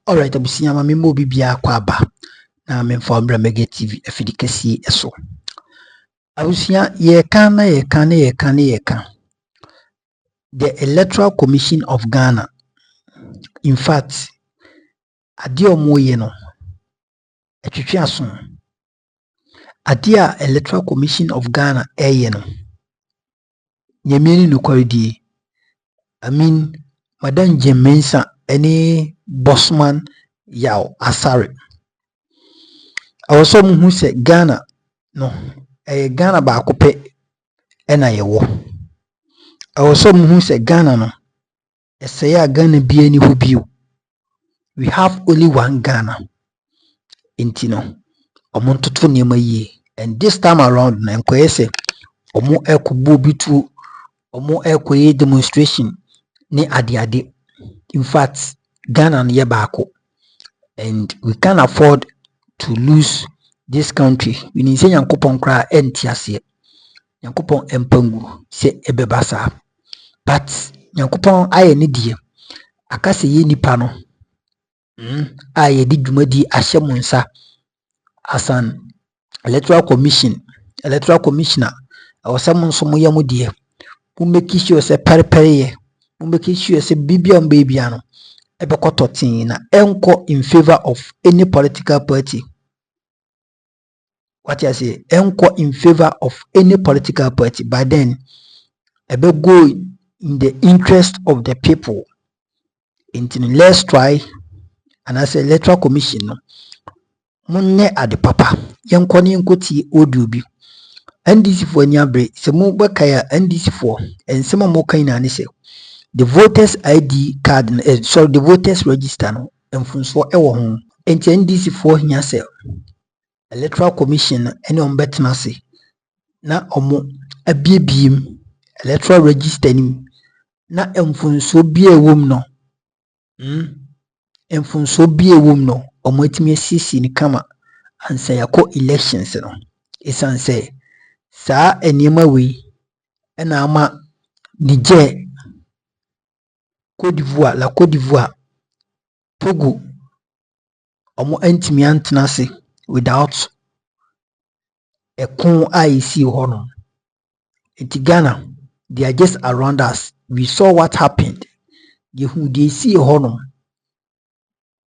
Alright, abusia ma me mo bibia kwa aba na me mfa mbra Mega TV afidikasi eso. Abusia ye kan the Electoral Commission of Ghana. In fact, ade omo ye no etwetwe aso. Ade a Electoral Commission of Ghana eye no nyemieni no kwadi. I mean, Madam Jemensa any Bosman Yao Asare. Also who say Ghana no Ghana ba kope ena yewo. Also who say Ghana no say Ghana bi ani hu bio. We have only one Ghana. Intino omontoto niema yie. And this time around na enkoye say omo ekobo bitu omo ekoye demonstration ni ade. In fact, Ghana no ye baako. And we can't afford to lose this country. We need say Yankopon kra entiase. Yankopon empangu se ebebasa. But Yankopon aye ne die. Akase ye nipa no. Aye di dwumadi ahye mo nsa as an electoral commissioner. Awasam nso mo ye mo die. Mo make sure say pare ye. Mo make sure say bibia no ebekototin na enko in favor of any political party. What I say, enko in favor of any political party, but then ebe go in the interest of the people. Let's try, and I say electoral commission no munne ade papa yenko ni nkoti odubi NDC for nyabre se mu bekaya NDC for ensema mo kan na ne se the voters ID card the voters register no enfunso ewo ho enti NDC for nya se electoral commission any ombetena se na omo abiebiem electoral register nim na enfunso bia ewom no enfunso bia ewom no omo atimi asisi ni kama ansa yako elections no isan say sa enima we na ama Niger, Côte d'Ivoire, Togo omo antimi antena se without a con IEC hono. Iti Ghana, they are just around us. We saw what happened. They see hono.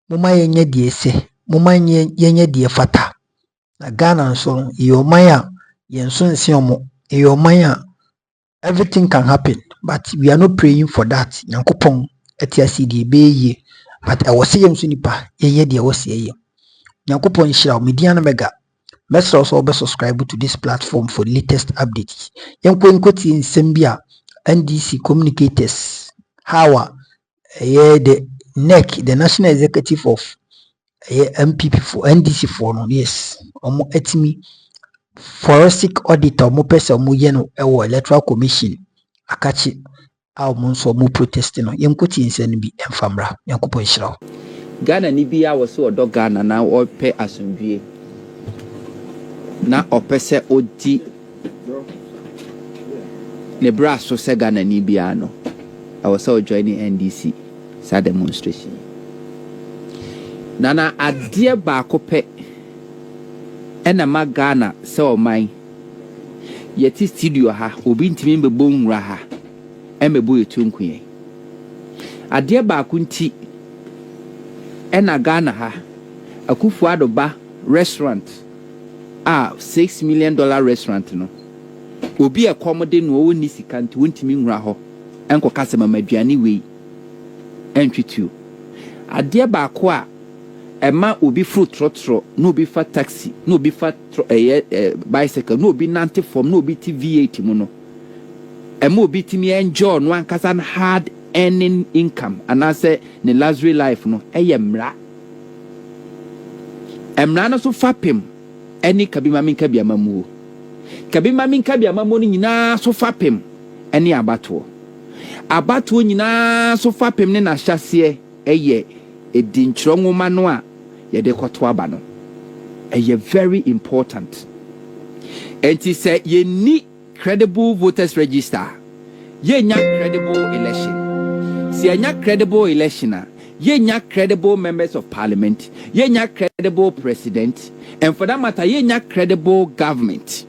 Muma yenye die se, muma yenye die fata. Na Ghana so iyo maya yenso nsi omo, iyo maya everything can happen, but we are not praying for that. Nyankopon etiasi die beye, but I was saying sunipa yenye die wasi ye. Nyankopon shira media na mega. Let's also subscribe to this platform for latest updates. Yanko inkoti nsembia NDC communicators. Hawa the NEC, the National Executive of NPP for NDC for no yes. Omo etimi forensic auditor omo pese omo yeno ewo electoral commission akachi a omo nso omo protest no yankoti nsem bi emfamra yankopon hirawo. Ghana ni bia wo so odo Ghana na ope asomdwie na opese odi ne bra so se Ghana ni bia no I was so joining NDC sa demonstration nana adie ba kope ena ma Ghana se o man yeti studio ha obi ntimi mbebo nwura ha emebo yetunkuye adie ba kunti ena Ghana ha Akufo-Addo ba restaurant $6 million restaurant no obi accommodate no woni sika nti wontimi nwura ho enko kasema maduane wei entwitu ade ba ko a ema obi fruit trotro no obi fa taxi no obi fa bicycle no obi nante form no obi TV8 mu no ema obi timi enjoy no ankasa hard earning income and I say ne luxury life no emra no so fapem any kabima min kabia mamu kabima min kabia mamu ni nyina so fapem any abato nyina so fapem ne na hyase eye edinchro nwoma no a ye de kwato aba no eye very important enti say ye ni credible voters register ye nya credible election si anya credible election yenya credible members of parliament, yenya credible president, and for that matter, yenya credible government.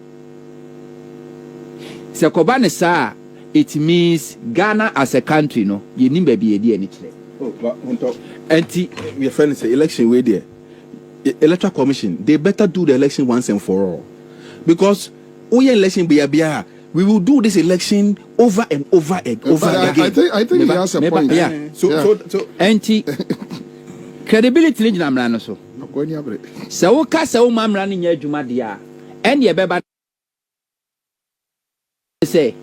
So Kobanesa, it means Ghana as a country, no, you need baby idea any. Oh, but on top, your friend say election way there. Electoral Commission, they better do the election once and for all, because election we will do this election over and over and over again. I think he has a point. Yeah. So credibility ni namra no so. So wo ka sa wo mamra ni nya adwuma dia and ye beba say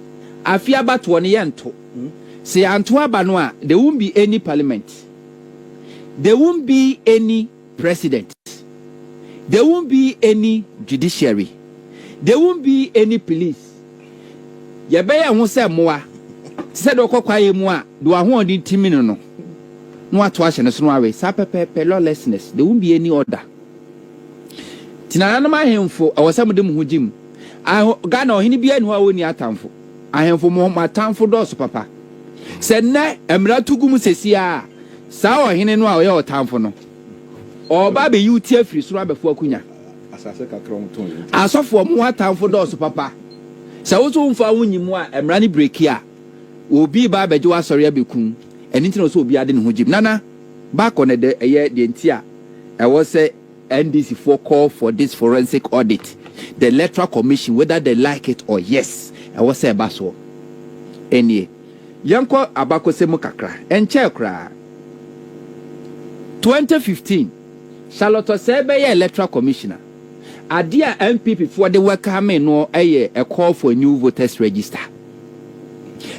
afia bato ne yento. Say anto aba no a there won't be any parliament. There won't be any president. There won't be any judiciary. There won't be any police. Ye be ya ho se moa. Se do kokwaye mu a do ho odin timi no. No ato ahye no so no awe. Sa pepe lawlessness. There won't be any order. Tinana no ma hemfo awosam de mu hujim. Ghana ohini bia ni wa woni atamfo. Ahemfo mo matamfo do so papa. Se ne emra tugum sesia. Sa ohini no a oye otamfo no. Oba be you tie free so abefo akunya. Asase kakrom ton. Asofo mo atamfo do so papa. Sa wo so mfa wonyimu a emra ni break a. Obi ba beje wa sori abekun. Eni nti no so obi ade ne ho jim. Nana back on the eye de ntia. I was say NDC for call for this forensic audit. The Electoral Commission, whether they like it or yes. I was say baso. Enie. Yanko abako semu kakra. Enche kra. 2015. Charlotte Sebe Electoral Commissioner. Adia NPP for the work no a call for a new voters register.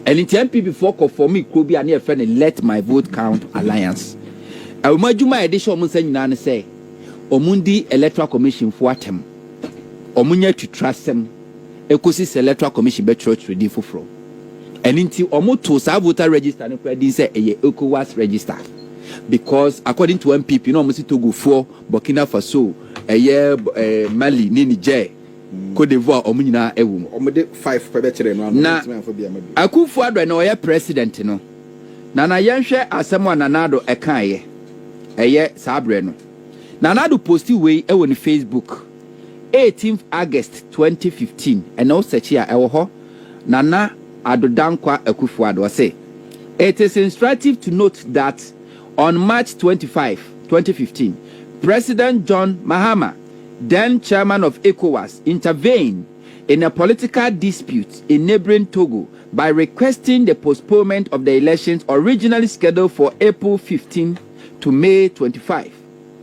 And it's NPP for me could be a near friend Let My Vote Count Alliance. I will major my edition Munsen say Omundi Electoral Commission for them. Omunya to trust them. Ecosis Electoral Commission be church ready for from. And until Omuto voter register and credit say a ECOWAS register. Because according to NPP, no must Togo for Burkina Faso, Mali, Niger, Cote d'Ivoire, Omunina, Omode 5 pebetre no na Akufo-Addo no ye president no. Na yenhwe asemo Nanado ekaye. Eye sabre no. Nanado posti we e woni Facebook 18th August 2015 and no search here ewo ho Nana Adodankwa Akufo-Addo say it is instructive to note that on March 25, 2015, President John Mahama, then chairman of ECOWAS, intervened in a political dispute in neighboring Togo by requesting the postponement of the elections originally scheduled for April 15 to May 25,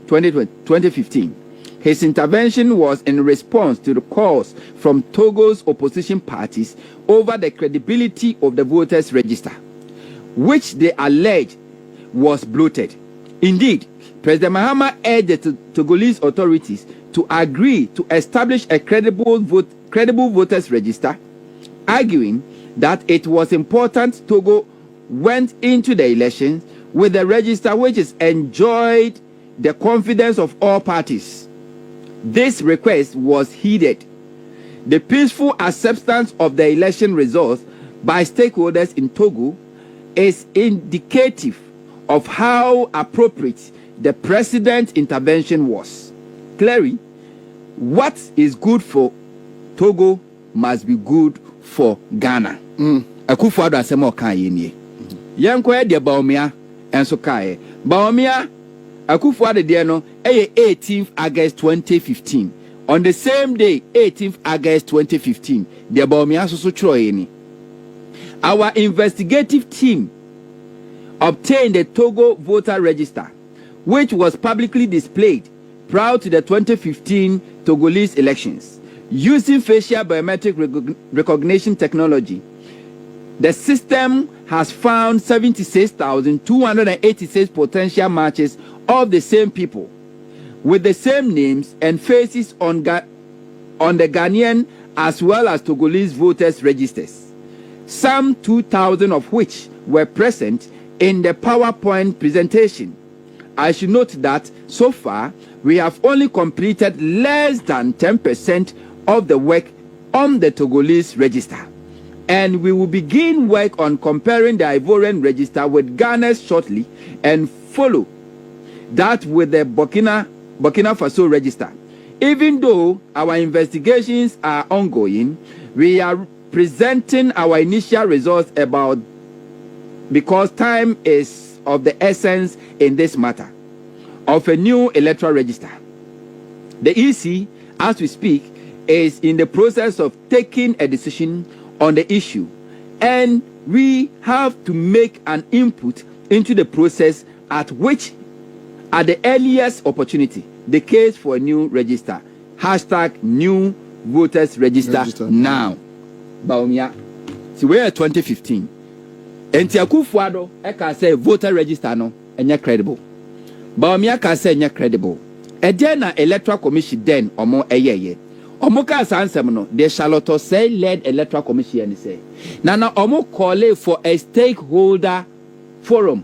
2015. His intervention was in response to the calls from Togo's opposition parties over the credibility of the voters' register, which they alleged was bloated. Indeed, President Mahama urged the Togolese authorities to agree to establish a credible voters register, arguing that it was important Togo went into the elections with a register which is enjoyed the confidence of all parties. This request was heeded. The peaceful acceptance of the election results by stakeholders in Togo is indicative of how appropriate the president's intervention was. Clearly, what is good for Togo must be good for Ghana. Akufo-Addo asemo kan yenie. Yenko e de Baomia enso kae. Baomia Akufo-Addo de no 18th August 2015. On the same day, 18th August 2015, the Baomia so chroyeni. Our investigative team obtained the Togo voter register, which was publicly displayed prior to the 2015 Togolese elections. Using facial biometric recognition technology, the system has found 76,286 potential matches of the same people with the same names and faces on the Ghanaian as well as Togolese voters registers, some 2,000 of which were present in the PowerPoint presentation. I should note that so far we have only completed less than 10% of the work on the Togolese register, and we will begin work on comparing the Ivorian register with Ghana's shortly and follow that with the Burkina Faso register. Even though our investigations are ongoing, we are presenting our initial results because time is of the essence in this matter of a new electoral register. The EC, as we speak, is in the process of taking a decision on the issue, and we have to make an input into the process at the earliest opportunity, the case for a new register. #new voters register now. Baumia. See, we're 2015. And Tiakufuado, I can say voter register no, and you're credible. Baumia can say you're credible. And then electoral commission then, or more a year. Omoka Sansemno, the Charlotte say led electoral commission and say. Nana Omo call for a stakeholder forum.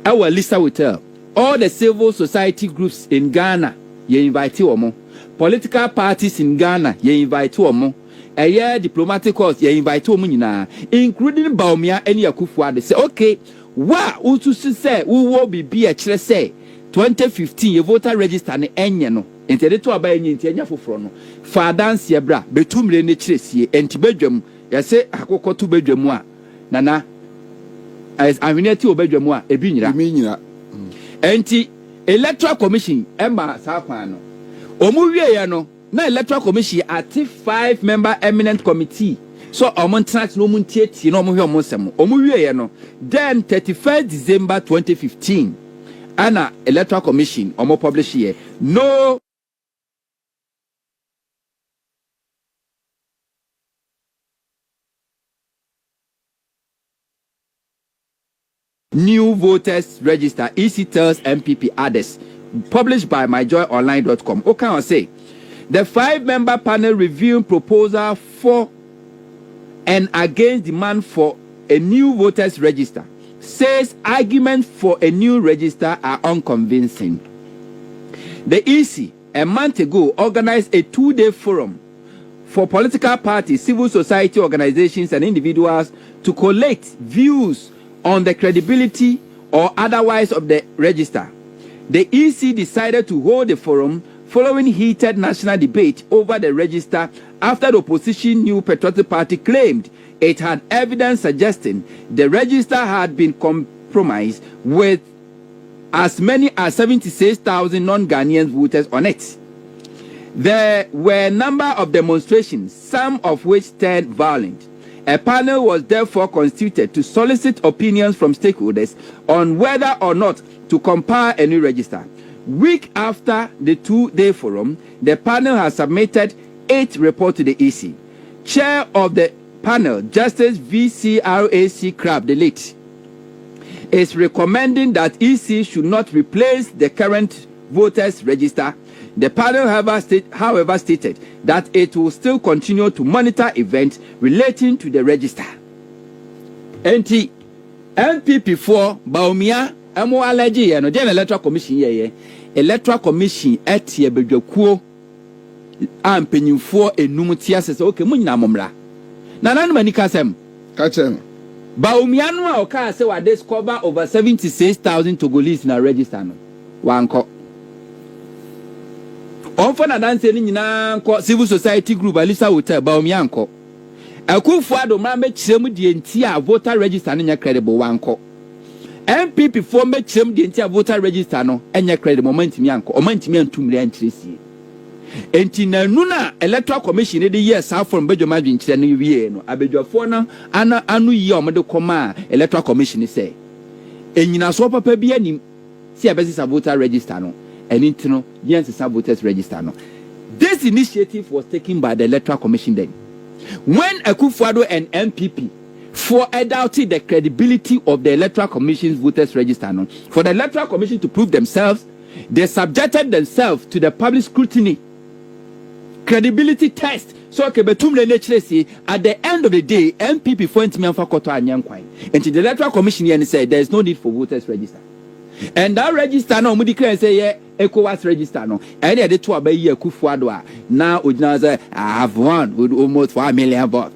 Our Lisa will tell all the civil society groups in Ghana, you invite Omo. Political parties in Ghana, you invite Omo. A year diplomatic course, you invite Omo, including Baumia and Yakufuade. Say, okay, Utu say, who will be a chile say 2015, you voter register and Enyano. Enti de to abaye nti anya foforo no fa dance ye bra betumre ne kiresie enti badwam ye se akokoto badwam a nana as ahweneti obadwam a ebi nyira enti electoral commission emba sa kwan no omu wie ye no na electoral commission at 5-member eminent committee so omo ntrat no mu ntieti no omo hwe omo nsem omu wie ye no then 31st December 2015 ana electoral commission omo publish here no new voters register. EC tells NPP others, published by myjoyonline.com. Okay, I'll say the 5-member panel reviewing proposal for and against demand for a new voters register says arguments for a new register are unconvincing. The EC a month ago organized a 2-day forum for political parties, civil society organizations, and individuals to collect views on the credibility or otherwise of the register. The EC decided to hold the forum following heated national debate over the register after the opposition New Patriotic Party claimed it had evidence suggesting the register had been compromised with as many as 76,000 non-Ghanaian voters on it. There were a number of demonstrations, some of which turned violent. A panel was therefore constituted to solicit opinions from stakeholders on whether or not to compile a new register. Week after the 2-day forum, the panel has submitted 8 reports to the EC. Chair of the panel, Justice VCRAC Crab, the late, is recommending that EC should not replace the current voters register. The panel, however, stated that it will still continue to monitor events relating to the register. NPP for Baumia, Amo Allergy, and the Electoral Commission, Electoral Commission at Yebedwakuo, and penny for a Numutia says, okay, Munna Momra. Nanan Manikasem, catch him. Baumiano or Car say what discover over 76,000 Togolese in a register. One cop. Often a dancing in civil society group, Alisa Hotel, Baumianco. A cool father, Mamma Chim, the entire voter register and your credible one call. NPP form Chim, the entire voter register, no, and your credible Montianco, or Montian to me entry. Entina Nuna Electoral Commission the year south from Benjamin in Chenu, Abedjafona, Anna Anu Yom, the Coma, Electoral Commission say. And in a swap of a see a basis of voter register, no. And internal yes voters register no. This initiative was taken by the Electoral Commission then. When Akufo-Addo and NPP for doubted the credibility of the Electoral Commission's voters register no, for the Electoral Commission to prove themselves, they subjected themselves to the public scrutiny credibility test. So at the end of the day, NPP for and the Electoral Commission said there is no need for voters register. And that register no, we declare say yeah, ECOWAS register no. And they two about year Akufo-Addo now say I have won with almost 4 million votes.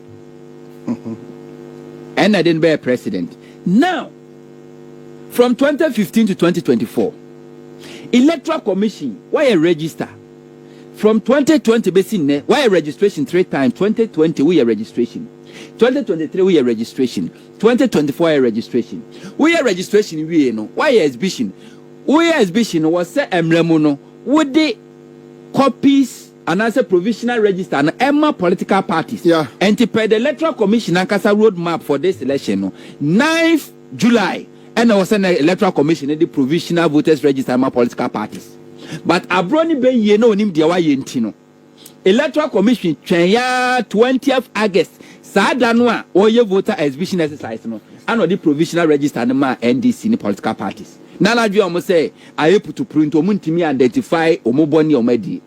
And I didn't be a president. Now, from 2015 to 2024. Electoral Commission, why a register? From 2020, basically, why a registration 3 times? 2020, we a registration. 2023, we a registration. 2024, a registration. We a registration, we know. Why a exhibition? We a exhibition was set emremono. Would they copies and as a provisional register and Emma political parties? Yeah. And to pay the Electoral Commission and Casa roadmap for this election, 9th July. And I was an Electoral Commission in the provisional voters register my political parties. But Abroni Ben Yeno Nim Diawa Yentino. Electoral Commission Chenya 20th August. Sadanwa or your voter exhibition exercise no. And the provisional register and my NDC in the political parties. Nana you almost say I able to print omuntimi identify omoboni omedi.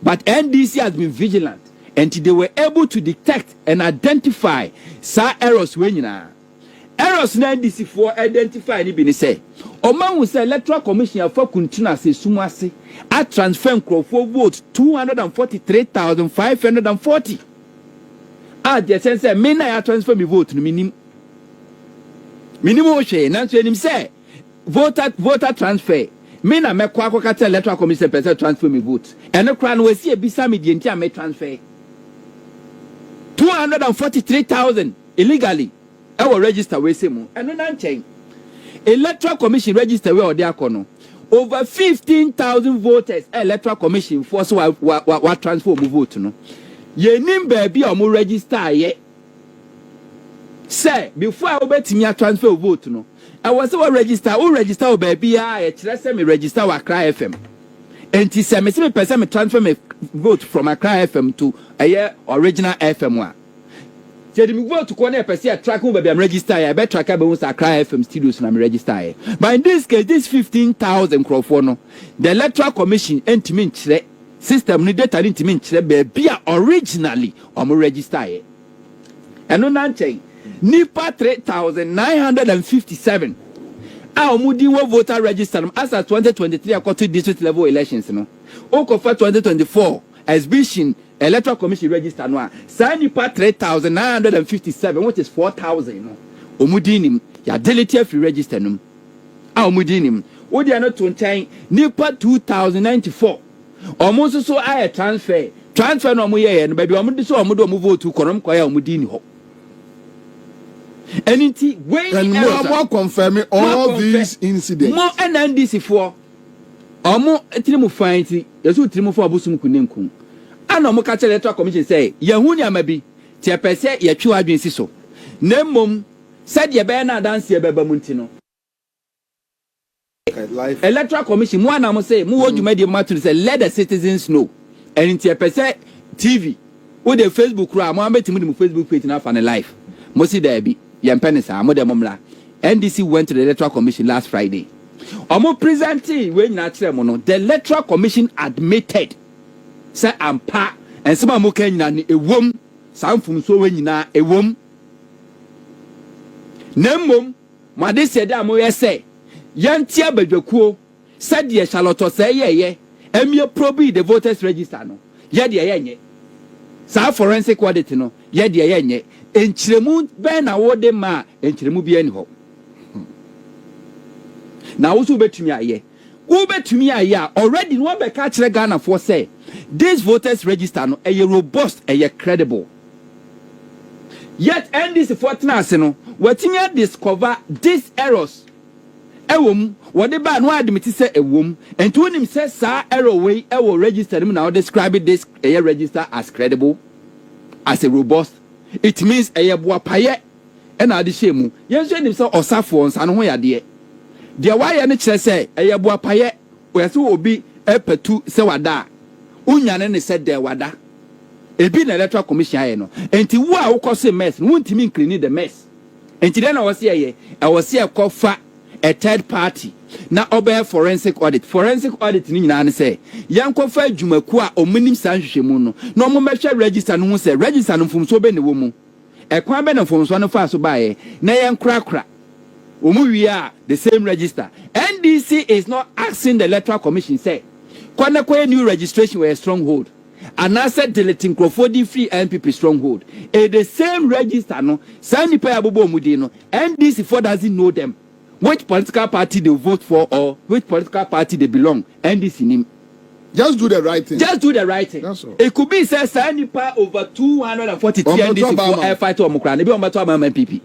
But NDC has been vigilant and they were able to detect and identify sa errors when you errors na NDC for identify ni bi ni say oman will say Electoral Commission for continue say sumase a transfer for vote 243,540 the sense say me na ya transfer me vote no minimum hwe na so enim say voter transfer me na me kwa kwaka tell Electoral Commission person transfer me vote eno kra no wasi ebisa me die ntia me transfer 243,000 illegally I will register we say mo eno na nchen Electoral Commission register we ode akono over 15,000 voters Electoral Commission for so wa transfer mo vote no ye nim baby o mo register ye say before I obetimi transfer vote no I was so register o baby e kire say me register wa Accra FM enti say me person me transfer me vote from Accra FM to original FM wa Jadi me vote ko na person track who baby am register ya be track be Accra FM studios na me register ya but in this case this 15,000 crore no the Electoral Commission entimi kire system ni data ni ntimi kire baby originally o mo register ya eno na nchen nipa 3,957 omudi wo voter register as at 2023 according to district level elections no for 2024 exhibition Electoral Commission register no sa nipa 3,957 which is 4,000 no omudi nim ya delete free register no omudi nim odi ano to nchen nipa 2,094 omo so aye transfer no omo ye no baby omo di so omo do omo vote konom kwa ya omudi ni ho. And more confirming all these incidents. More NDC for more trimu find yesu trimu for abusum kunenkum. Ana mo ka Electoral Commission say yehuni amabi tie pese ye twa adwen si so. Na mom said ye be na dance ye beba munti no. Electoral Commission mo na mo say mo woduma de matter say let the citizens know. And tie pese TV wo the Facebook ra mo ametimu de Facebook page na fa na live. Mo si there be NDC went to the Electoral Commission last Friday. Omo presenting when na kire mo no the Electoral Commission admitted say ampa and some mo kan nyina ne ewom samfum so we nyina ewom nemmom ma de said am we say yantia badwakuo said ye Charlotte say ye emie probe the voters register no ye de ye nye sa forensic audit no ye de ye nye enchiremu ben na wo de ma enchiremu bi ani ho na wo so betumi aye already no be ka kire Ghana for say this voters register no e robust e credible yet NDC fortness no watimi discover these errors ewom wo de ba no admit say ewom enti wonim say sa error we e wo register them now describe this register as credible as a robust. It means a boapaye and adi shemu. Yenso nim say osafo nsa no ho yade. De why any kire say a boapaye we so obi epetu se wada. Unyane ne said there wada. Ebi na Electoral Commission aye no. Enti wo a wo kose mess, no ntimi clean the mess. Enti den na wo se aye, I was here kofa a third party. Na obe forensic audit ni nyina ne say yankofa adwumaku a omunim san hwehwemu no na omo mehwe register no ho say register no mfomso be ne wo mu ekwan be ne mfomso no fa so baaye na yenkrakra omu wi a the same register. NDC is not asking the Electoral Commission say kwanakwa new registration were a stronghold and I said deleting Crawford free NPP stronghold the same register no sani pa abobo omudi no NDC for doesn't know them which political party they vote for or which political party they belong. NDC name. Just do the right thing. Just do the right thing. That's all. It could be says over 240 NDC for fight to Omukran. Maybe on NPP.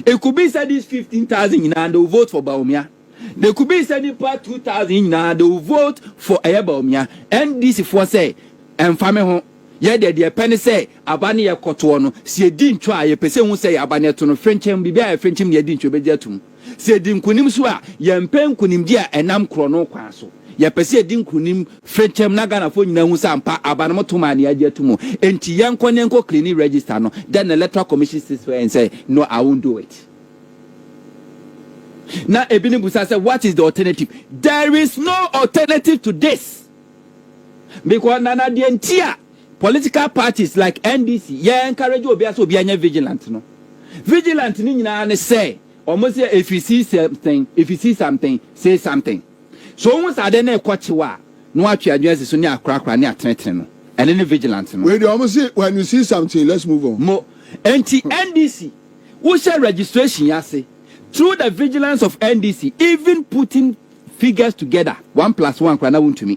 It could be said this 15,000 and they will vote for Baumia. They could be said 2,000 and they will vote for Baumia. NDC for say and family. Yeah, the penny say abani ya kotono. Si edin twa ye pese hu say abani to no Frenchem bibia ya Frenchem ye din twa bejatum. Si edin kunim so a ye mpen kunim dia enam krono kwa so. Ye pese edin kunim Frenchem na Ghana fo nyina hu sa ampa abani mo to ma ne ajetumo. Enti yanko clean register no. Then the electoral commission sits and say no, I won't do it. Now Ebini Busa said, what is the alternative? There is no alternative to this. Because nana the entire political parties like NDC, yeah, encourage you to be vigilant. No, vigilant ni say almost if you see something, say something. So once I don't watch wa, no actually address so near crack near no, and then vigilant. No. Wait, almost say when you see something, let's move on. More NDC, who share registration? Yase through the vigilance of NDC, even putting figures together, 1 + 1 crana to me.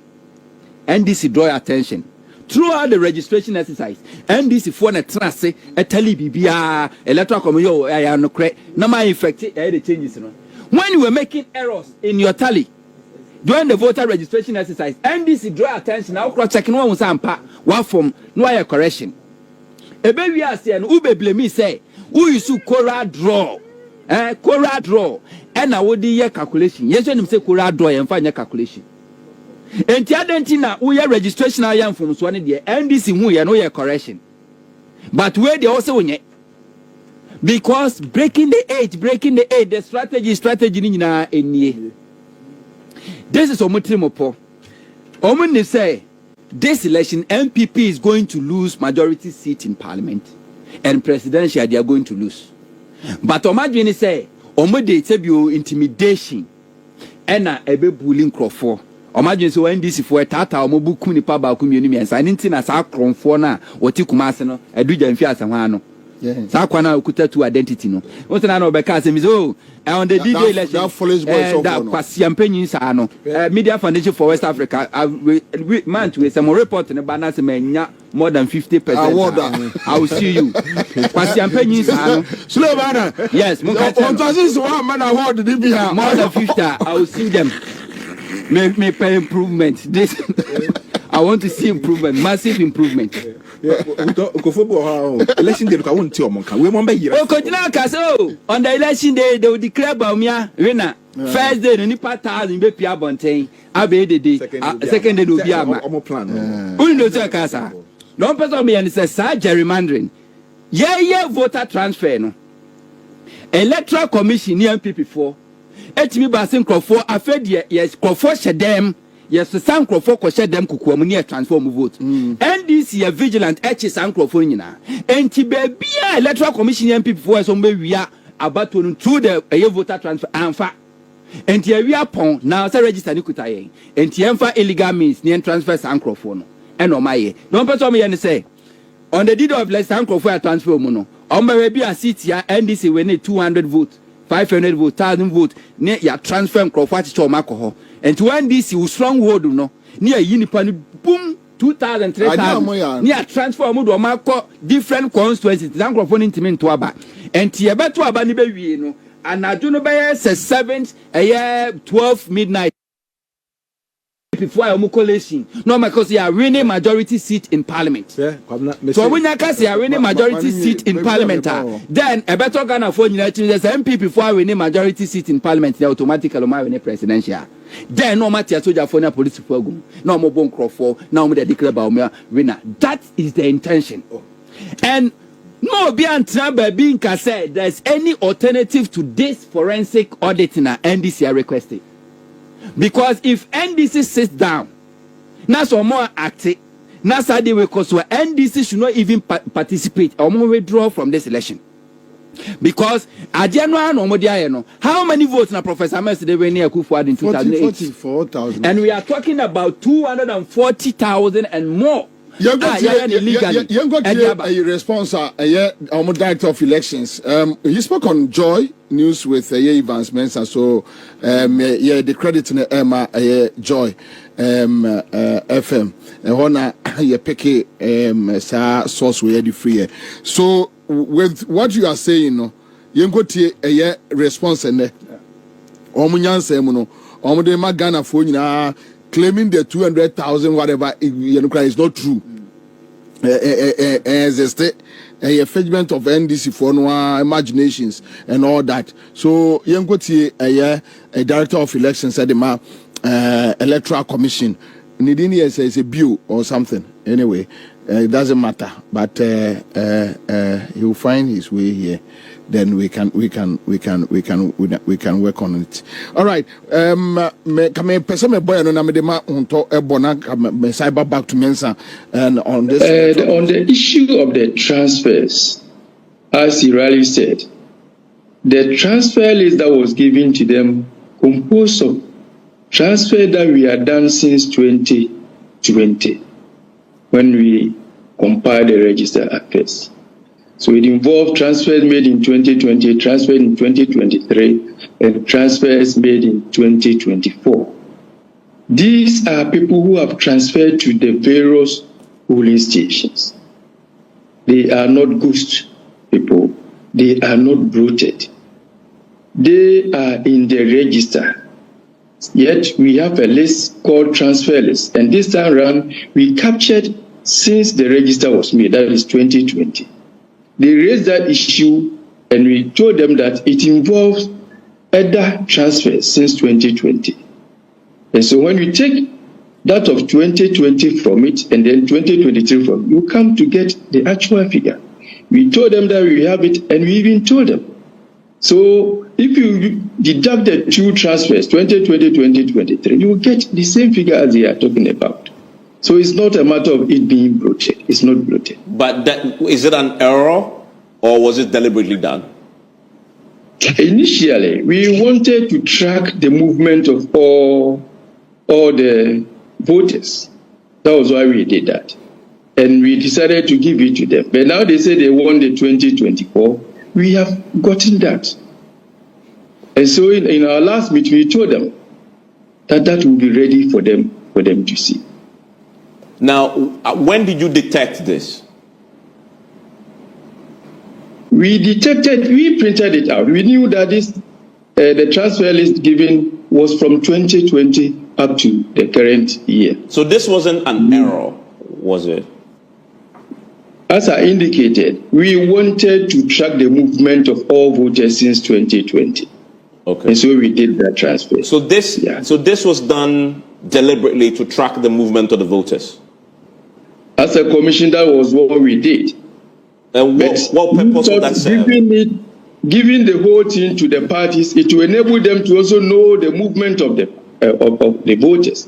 NDC draw your attention. Throughout the registration exercise, NDC for a trust a telebibia electoral commission I no correct. No my effective the changes. When you were making errors in your tally during the voter registration exercise, NDC draw attention. Now cross checking one sampa one form no correction. A baby has said ube blame say who is to Cora draw. Cora draw. And I would do calculation. Yes, when you say Cora draw and find your calculation. And the other thing now, we have registration. I am from Swan. The NDC we no your correction, but where they also win it because breaking the age, the strategy nina any. This is omutrimopo. Omuni say this election NPP is going to lose majority seat in parliament, and presidential they are going to lose. But Omajini say omudi tebio intimidation, and ebe bullying Crawford. Imagine so NDC for a tata or mobuku ni paba community and signing in as a cron for now or Tikumasano, a duja and Fiasano. Sakwana kuta to identity no. What's another because oh on the DJ election that Pasiampeni Sano Media Foundation for West Africa man to some report in the banners more than 50%. I will see you. Pasiampeni Sano Slovana. Yes, more than 50. I will see them. May pay improvement. This I want to see improvement, massive improvement. Election day, I want to we on the election day, they will declare Baumia winner. First day, the Nipa 1,000 be Pia Bontain. I be the day. Second day will be a plan. Who knows your casa? Don't pass on me and say, sir, gerrymandering. Yeah, voter transfer. No. Electoral Commission, NPP 4. Etimi basin Crawford afed yes Crawford shedem yes san Crawford ko shedem kuku mu ne transform vote NDC ya vigilant san Crawford nyina enti bia electoral commission NPP for so be wia abato no through the voter transfer anfa enti awia pon na say register ni kuta yen enti enfa illegal means ni transfer san Crawford no e no maye no person me yen say on the deed of less san Crawford transfer mu no on be bia seat ya NDC we need 200 votes 500 votes, 1,000 votes, near your transfer Crawford to alcohol. And to end this, you stronghold, no, near Unipan, boom, 2,000, 3,000, near transfer mood or marco different constituencies, Crawford intimate to Abba. And Tiabat to Abba, no, and I do not buy says 7th, a year, 12 midnight. Before I collation, no, because you are winning majority seat in parliament. So when you say you winning majority seat in parliament, then a better Ghana for United MP before winning majority seat in parliament, they automatically win presidential. Then no matter soldier for police program, no more bone Crawford, no more declare about winner. That is the intention. And no beyond being said there's any alternative to this forensic auditing NDC are requested. Because if NDC sits down, now some more active, now Saturday because NDC should not even participate or more withdraw from this election. Because at January, how many votes na Professor Mercy they were near Kufuor in 2008? 44,000. And we are talking about 240,000 and more You got a response. Director of Elections. He spoke on Joy News with Evans Mensah. So, the credit in Emma Joy FM. Hona ye pick source we the free. So, with what you are saying, no, you got a response and Omunyan Semuno, Omode Magana for claiming the 200,000 whatever is not true. As a state, a fedgement of NDC for no imaginations and all that. So Yankoti, a director of elections at the electoral commission. Nidini says a bill or something. Anyway, it doesn't matter. But he will find his way here. Then we can work on it. All right. Come person me boy no na me de ma unto ebona me cyber back to Mensa and on this on the issue of the transfers, as he rightly said, the transfer list that was given to them composed of transfer that we had done since 2020 when we compiled the register affairs. So it involved transfers made in 2020, transferred in 2023, and transfers made in 2024. These are people who have transferred to the various polling stations. They are not ghost people. They are not bloated. They are in the register. Yet we have a list called transfer list. And this time around, we captured since the register was made, that is 2020. They raised that issue and we told them that it involves other transfers since 2020. And so when we take that of 2020 from it and then 2023 from it, you come to get the actual figure. We told them that we have it and we even told them. So if you deduct the two transfers, 2020, 2023, you will get the same figure as they are talking about. So it's not a matter of it being bloated. It's not bloated. But is it an error or was it deliberately done? Initially, we wanted to track the movement of all the voters. That was why we did that. And we decided to give it to them. But now they say they want the 2024. We have gotten that. And so in our last meeting, we told them that will be ready for them to see. Now, when did you detect this? We printed it out. We knew that the transfer list given was from 2020 up to the current year. So this wasn't an error, was it? As I indicated, we wanted to track the movement of all voters since 2020. Okay. And so we did that transfer. So this was done deliberately to track the movement of the voters? As a commission, that was what we did. And what purpose would that serve? Giving the whole thing to the parties, it will enable them to also know the movement of the voters.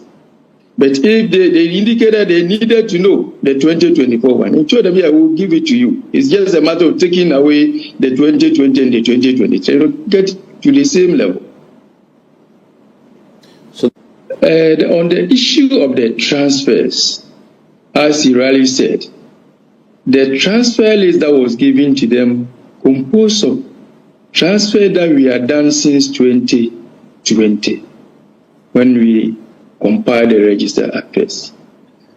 But if they indicated they needed to know the 2024 one, and told them, yeah, we'll give it to you. It's just a matter of taking away the 2020 and the 2023. It'll get to the same level. So, on the issue of the transfers, as he rightly said, the transfer list that was given to them composed of transfer that we had done since 2020 when we compiled the register affairs.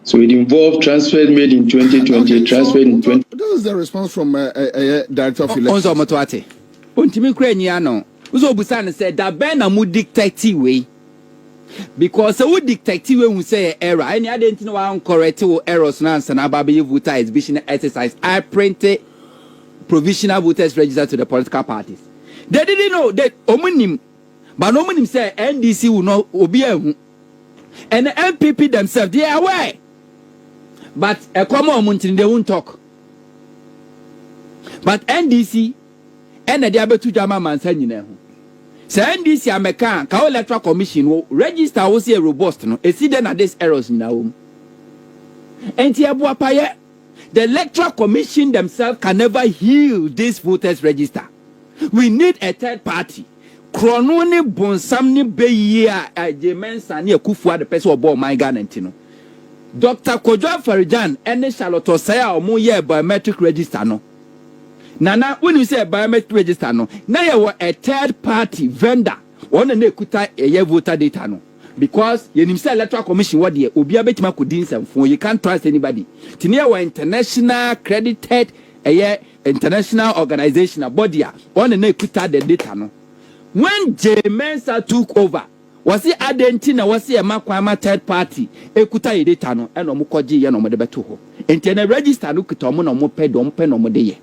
So it involved transfers made in 2020, transferred in 20. This is the response from Director of Elections. Said that Ben amu dictate way. Because who dictate when say error, and I didn't know how correct errors now and about voter exhibition exercise. I printed provisional voters register to the political parties. They didn't know that omunim, but omunim say NDC will not obey, and the NPP themselves they are aware. But a common mountain they won't talk. But NDC and the other two German man saying Say this American Cow Electoral Commission will register was a robust no. See then at this errors now. And the Electoral Commission themselves can never heal this voters register. We need a third party. Krononi bonsamni be year Jemen Sani Kufwa the person of my garantino. Dr. Kojo Farijan ene Charlotte Osaya omo ye biometric register no. Nana, when you say biometric register no, now you are a third party vendor. One na ekuta ye voter data no. Because you say electoral commission what there obi abetima kudin semfo, you can't trust anybody. Tinia wa international accredited international organization body one na ekuta the data no. When J Mensa took over, was he Argentina, was he a Makwama third party? Ekuta ye data no, and omukoji ye no mo de beto ho. Enti na register no kuta omo no mo pe do mpe no mo de ye.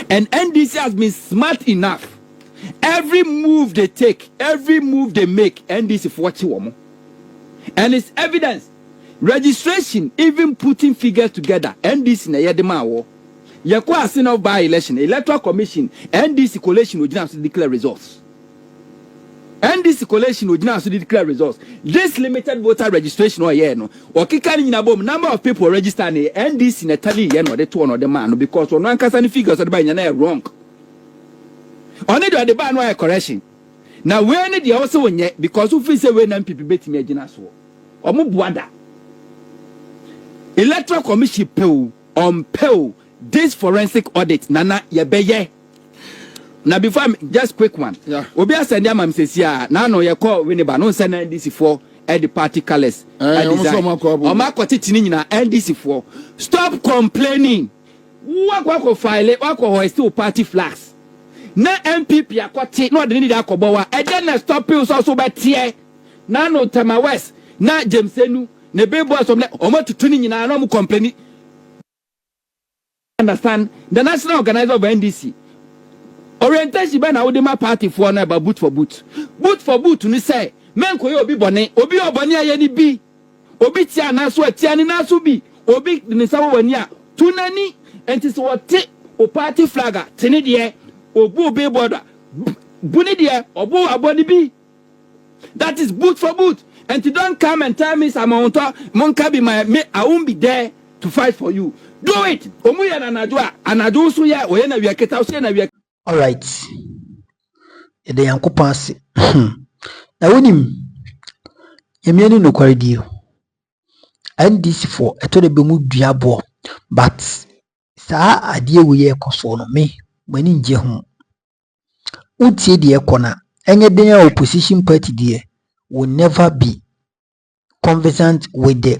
And NDC has been smart enough. Every move they take, every move they make, NDC for what you want. And it's evidence. Registration, even putting figures together, NDC na yedema wo. Yakwa asino by election, electoral commission, NDC coalition would have to declare results. NDC coalition would have to declare results. This limited voter registration or no, or kikani in a bomb number of people register the NDC in Italy, or the two or the man, because one can any figures are by wrong. Only do the ban no correction. Now when the also when yet because who say when NPP bet me aginaso. Omo buada. Electoral commission pay this forensic audit nana yebeye. Now before just quick one. Yeah. Obi asend am sesia na no ye call we ba no send NDC for the party colors. Oma kwati ni nyina NDC for. Stop complaining. Wako file wako hoist party flags. Na NPP akwati no de need akobowa e dey na stop you so betie na no Tama West na Jamesenu ne bebo asomle omo tutuni nyina na mo complain. Understand the national organizer of NDC orientation be na wo de ma party for na ba boot for boot ni say men ko ye obi oboni aye ni bi obi tia na so atia ni na so bi obi ni sawo wani a tunani enti so wote o party flagger tini de obu be border buni de obu aboni bi. That is boot for boot. And you don't come and tell me some monka be my me I won't be there to fight for you. Do it. Omu ya na najua anaju so ya oye na wiaketa so na wiak. All right. Ede yankopa ase. Na wonim yemiani no kware dio. NDC for eto de be mu duabo but saa ade we ye koso no me mani nje ho. Utie de ekona enye den ya opposition party de will never be conversant with the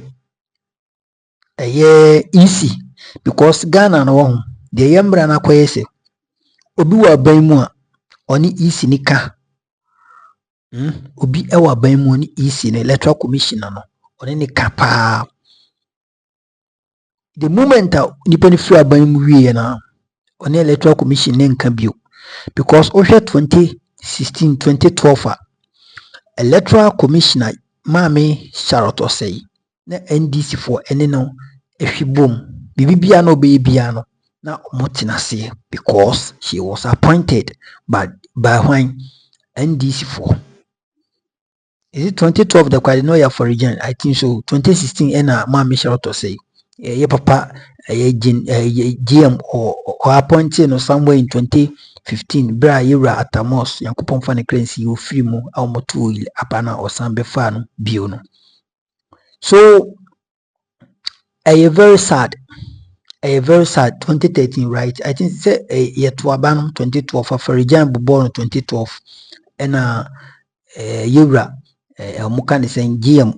EC because Ghana no ho de yembra na kwese obi wa ban mu a oni EC ni ka obi e wa ban mu oni EC na electoral commission no oni ni ka pa the moment nipa ni free ban mu wie na oni electoral commission ne nka bio because o 2016 2012 electoral commissioner Mami Charlotte Osei na NDC for ene no ehwibom bibia no be bia no na omotinase because she was appointed by when NDC for is it 2012 the quite no ya for region I think so 2016 ena Mami Charlotte Osei ye papa GM or appointed no somewhere in 2015 bra yura atamos yankopon fa ne currency yo free mu awomoto apana osambe fa no bio no. So very sad 2013 right I think say yet wabano 2012 for region born 2012 ena yura omuka ne sen GM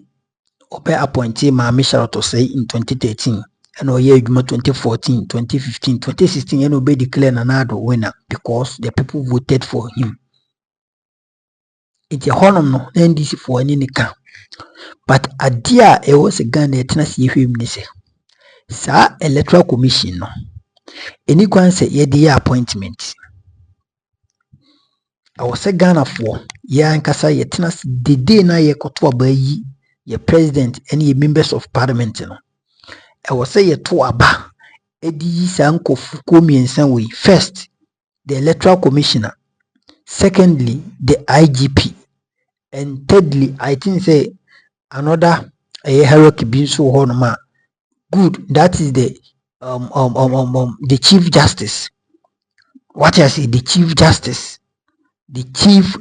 ope appointee Mami Charlotte Osei in 2013 and oye adwuma 2014 2015 2016 and obey declare Nanado winner because the people voted for him. It's a honor no NDC for any nika but adia e was a gun etna si hwem ni se sa electoral commission no any kwan say ye dey appointment I was a Ghana for ya nkasa yetna the day na ye koto abayi ye president and ye members of parliament no I was say ye to aba edi sankofu komiensa we first the electoral commissioner, secondly the IGP, and thirdly I think say another hierarchy being so honma good that is the chief justice. What I say the chief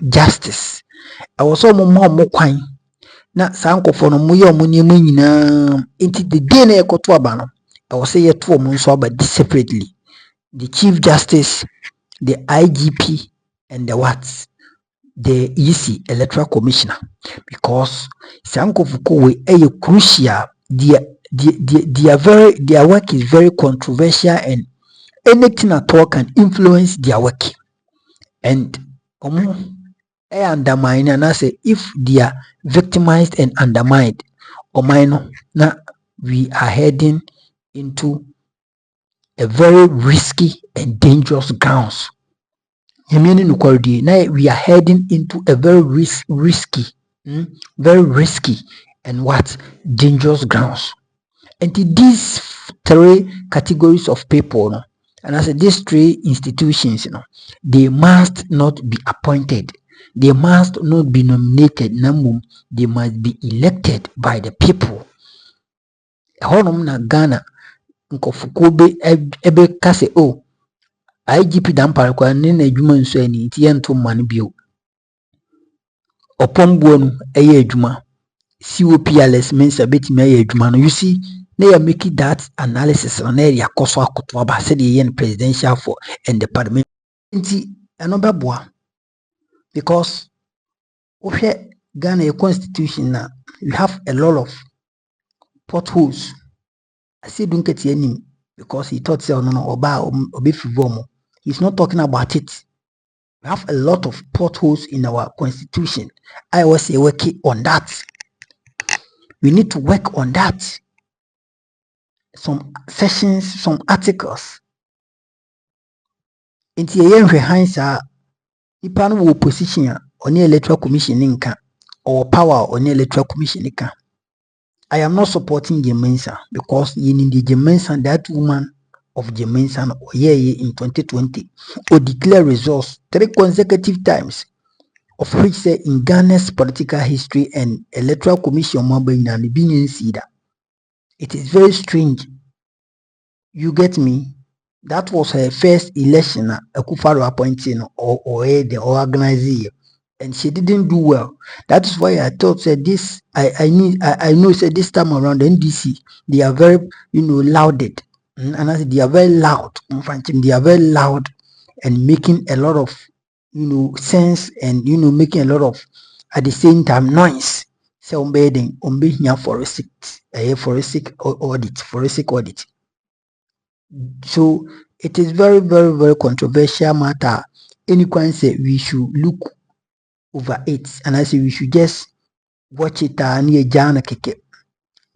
justice I was all more kwan na sankofo no moye omo niam nyina enti the day na ekoto aba no e wo say yeto omo nso aba separately, the chief justice, the IGP, and the EC electoral commissioner, because sankofo we crucial. Their work is very controversial, and anything at all can influence their work. And undermine, and I say if they are victimized and undermined, now we are heading into a very risky and dangerous grounds. Now we are heading into a very risky and dangerous grounds. And these three categories of people, and I said these three institutions, they must not be appointed, they must not be nominated, they must be elected by the people. Na Ghana nkofuko ebe kase o IGP dampare kwa ne na adwuma nso ani nti yento mane bio opombuo no eye adwuma COPLS mensa betimi aye adwuma no. You see, they are making that analysis on area koso akoto aba said the presidential for and the parliament nti enobe boa, because we Ghana a constitution na we have a lot of potholes. I say don't get any because he thought say no oba obi fivomo. He's not talking about it. We have a lot of potholes in our constitution. I was say working on that. We need to work on that. Some sessions, some articles. Inti yenhwe hansa ipa no wo position on the electoral commission nka or power on the electoral commission nka. I am not supporting Jemensa because in the Jemensa, that woman of Jemensa in 2020 or declare results 3 consecutive times, of which say in Ghana's political history and electoral commission it is very strange. You get me? That was her first election, Akufo appointing or the organizer, and she didn't do well. That is why I thought said this. I know said this time around NDC they are very lauded, and I said they are very loud. They are very loud and making a lot of sense and making a lot of at the same time noise. So here forensic audit. So it is very, very, very controversial matter. Anyone say we should look over it, and I say we should just watch it near Jana Keke.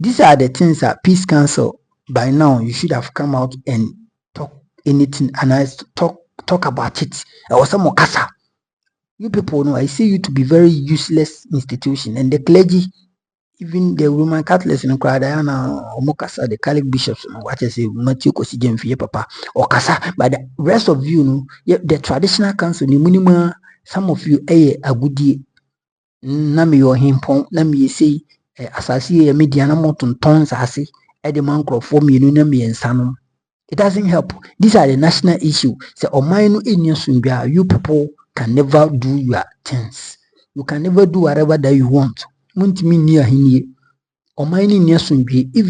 These are the things that Peace Council by now you should have come out and talk anything, and I talk about it. I was some kasa. You people know I see you to be very useless institution, and the clergy, even the Roman Catholics in Diana Omokasa, the Catholic bishops, what I say, Matthew Kosijem Fie Papa, or Kasa, but the rest of you, the traditional council, the minimum, some of you, a goodie, Nami or him, Nami say, Assassi, a mediana mountain tons, I say, Edeman for me, Nami and Sanum. It doesn't help. These are the national issue. So, or mine in your Sumbia, you people can never do your things. You can never do whatever that you want. If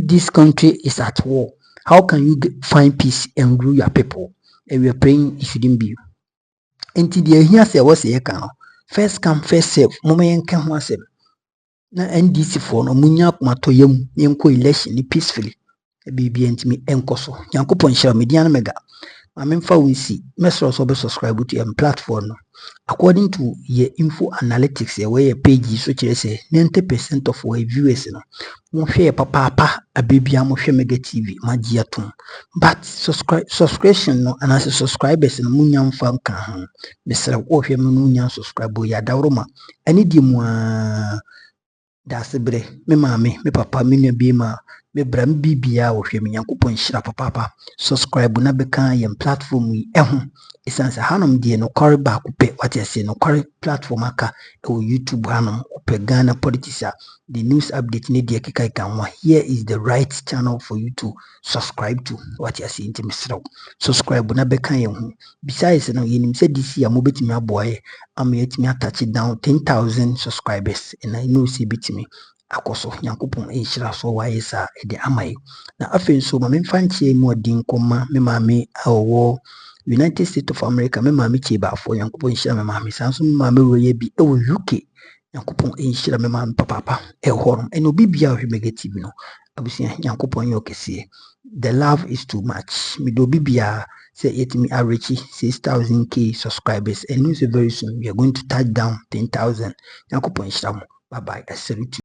this country is at war, how can you find peace and rule your people? And we are praying it shouldn't be. Until the here say what's a can first come, first serve. Moment can one serve. Na NDC for no munya matoyem yenko election peacefully. Baby and me enkoso. Yanko ponshira mediana mega. Memfa we see mesro so be subscribe to your platform. According to your info analytics, your page so say 90% of our viewers no share papa a baby am share mega TV magiatum. But subscription no and as subscribers no munyam fan kan Mr. wo hwe munyam subscribe ya dawroma ani di mu that's bre me mama me papa me nua bi ma me bra me bibia wo hwe me Nyankopon hyira papa subscribe na beka yem platform yi eho esanse hanom die no kore ba ko pe what you say no kore platform aka o YouTube hanom pe Ghana politics the news update ne die keka kanwa. Here is the right channel for you to subscribe to what you say intimate subscribe na beka yem. Besides no yenim say this year mo betimi aboye am yetimi attach it down 10,000 subscribers, and I know see bit me akoso nyankopon enhyira so waye sa de amaye na afei nso ma memfa nkyɛ mu odin koma me maame awo United States of America me maame kyɛ baafo nyankopon enhyira me maame sanso me maame wɔ bi ɛwɔ UK nyankopon enhyira me maame papa ɛhɔ no obi bia hwe mega TV no abusua nyankopon yɛ okese the love is too much me do bibia say yetimi average 6,000k subscribers and news very soon we are going to touch down 10,000 nyankopon enhyira mo bye bye I salute you.